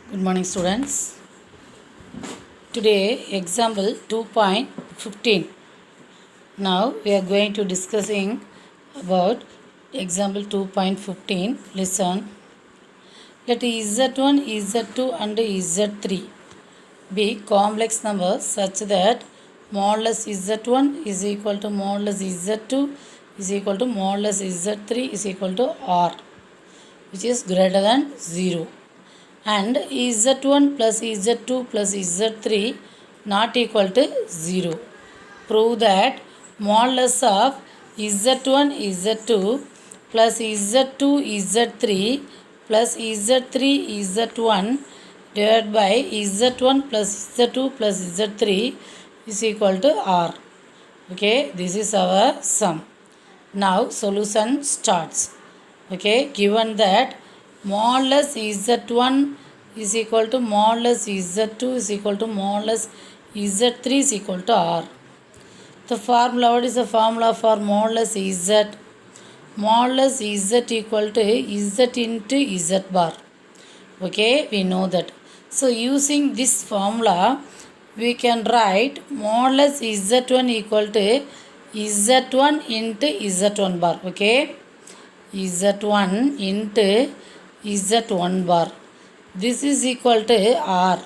Good morning, students. Today, example 2.15. Now, we are going to discussing about example 2.15. Listen. Let Z1, Z2 and Z3 be complex numbers such that modulus Z1 is equal to modulus Z2 is equal to modulus Z3 is equal to R, which is greater than 0. And Z1 plus Z2 plus Z3 not equal to 0. Prove that modulus of Z1 Z2 plus Z2 Z3 plus Z3 Z1 divided by Z1 plus Z2 plus Z3 is equal to R. Okay, this is our sum. Now solution starts. Okay, given that modulus Z1 is equal to modulus Z2 is equal to modulus Z3 is equal to R. The formula, what is the formula for modulus Z? Modulus Z equal to Z into Z bar. Okay, we know that. So using this formula, we can write modulus Z1 equal to Z1 into Z1 bar. Okay, Z1 into Z1 bar. This is equal to R.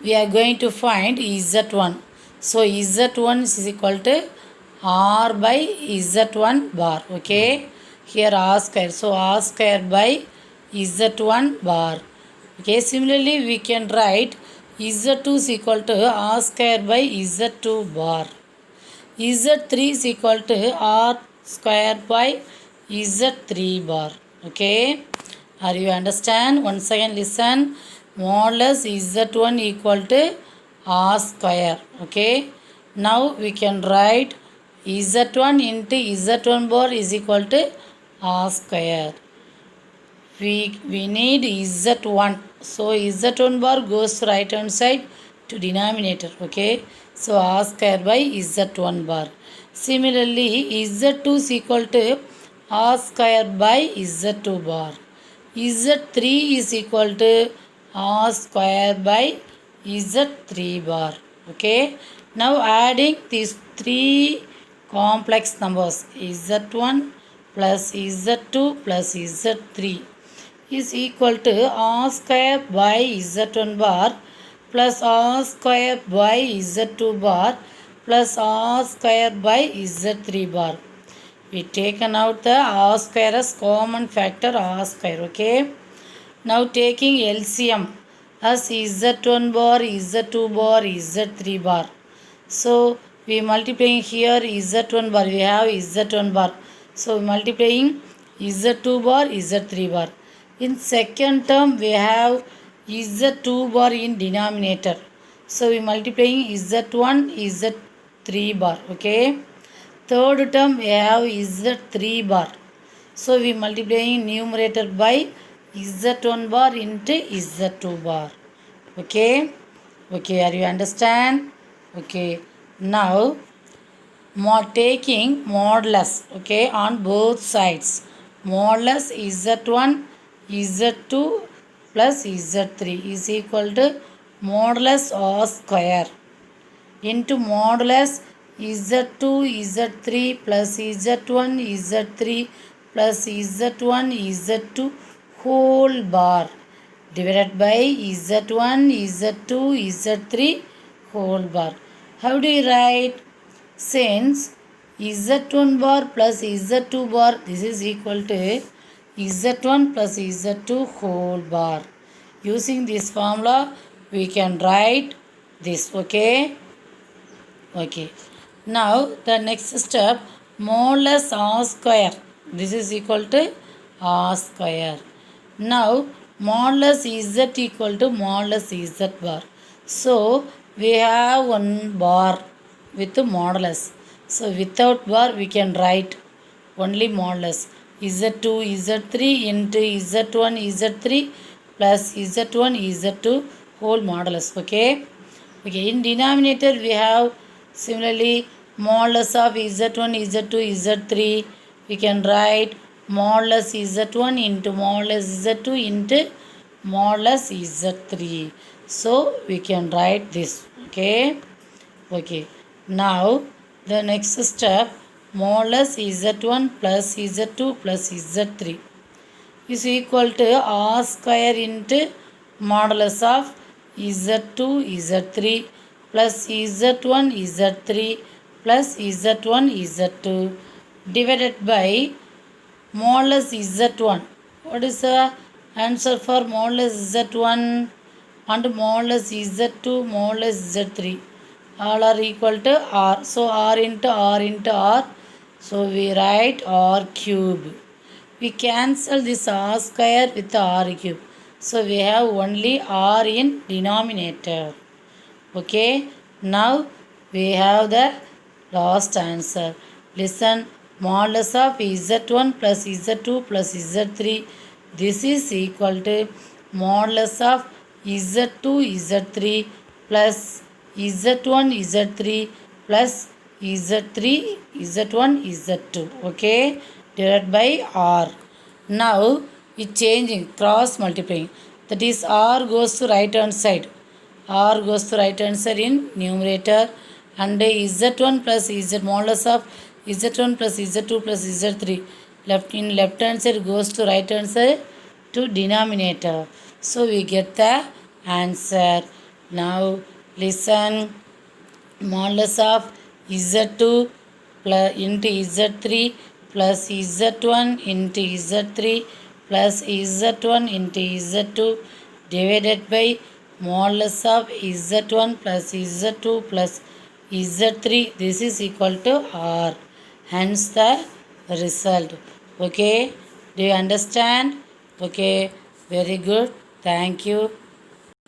We are going to find Z1. So Z1 is equal to R by Z1 bar. Okay. Here R square. So R square by Z1 bar. Okay. Similarly, we can write Z2 is equal to R square by Z2 bar. Z3 is equal to R square by Z3 bar. Okay. Are you understand? Once again listen. Modulus Z1 equal to R square. Okay. Now we can write Z1 into Z1 bar is equal to R square. We need Z1. So Z1 bar goes to right hand side to denominator. Okay. So R square by Z1 bar. Similarly, Z2 is equal to R square by Z2 bar. Z3 is equal to R square by Z3 bar. Okay. Now adding these three complex numbers Z1 plus Z2 plus Z3 is equal to R square by Z1 bar plus R square by Z2 bar plus R square by Z3 bar. We taken out the R square as common factor R square. Okay. Now taking LCM as Z1 bar, Z2 bar, Z3 bar. So we multiplying here Z1 bar. We have Z1 bar. So multiplying Z2 bar, Z3 bar. In second term we have Z2 bar in denominator. So we multiplying Z1, Z3 bar. Okay. Third term we have Z3 bar. So we multiplying numerator by Z1 bar into Z2 bar. Okay. Okay, are you understand? Okay. Now taking modulus. Okay, on both sides. Modulus Z1 Z2 plus Z3 is equal to modulus R square into modulus Z2 Z3 plus Z1 Z3 plus Z1 Z2 whole bar divided by Z1 Z2 Z3 whole bar. How do you write? Since Z1 bar plus Z2 bar, this is equal to Z1 plus Z2 whole bar. Using this formula, we can write this. Okay. Okay. Now the next step, modulus R square. This is equal to R square. Now modulus Z equal to modulus Z bar. So we have one bar with modulus. So without bar we can write only modulus Z2 Z3 into Z1 Z3 plus Z1 Z2 whole modulus. Okay. Okay. In denominator we have similarly modulus of Z1 Z2 Z3. We can write modulus Z1 into modulus Z2 into modulus Z3. So we can write this. Okay. Now the next step, modulus Z1 plus Z2 plus Z3 is equal to R square into modulus of Z2 Z3 plus Z1 Z3 plus Z1 Z2 divided by modulus Z1. What is the answer for modulus Z1 and modulus Z2 modulus Z3? All are equal to R. So R into R into R. So we write R cube. We cancel this R square with R cube. So we have only R in denominator. Okay. Now we have the last answer. Listen. Modulus of Z1 plus Z2 plus Z3. This is equal to modulus of Z2 Z3 plus Z1 Z3 plus Z3 Z1 Z2. Okay. Divided by R. Now it changing, cross multiplying. That is R goes to right hand side. R goes to right hand side in numerator, and Z1 plus Z modulus of Z1 plus Z2 plus Z3 left hand side goes to right hand side to denominator. So we get the answer. Now listen, modulus of Z2 plus into Z3 plus Z1 into Z3 plus Z1 into Z2 divided by modulus of Z1 plus Z2 plus Z3. This is equal to R. Hence the result. Okay. Do you understand? Okay. Very good. Thank you.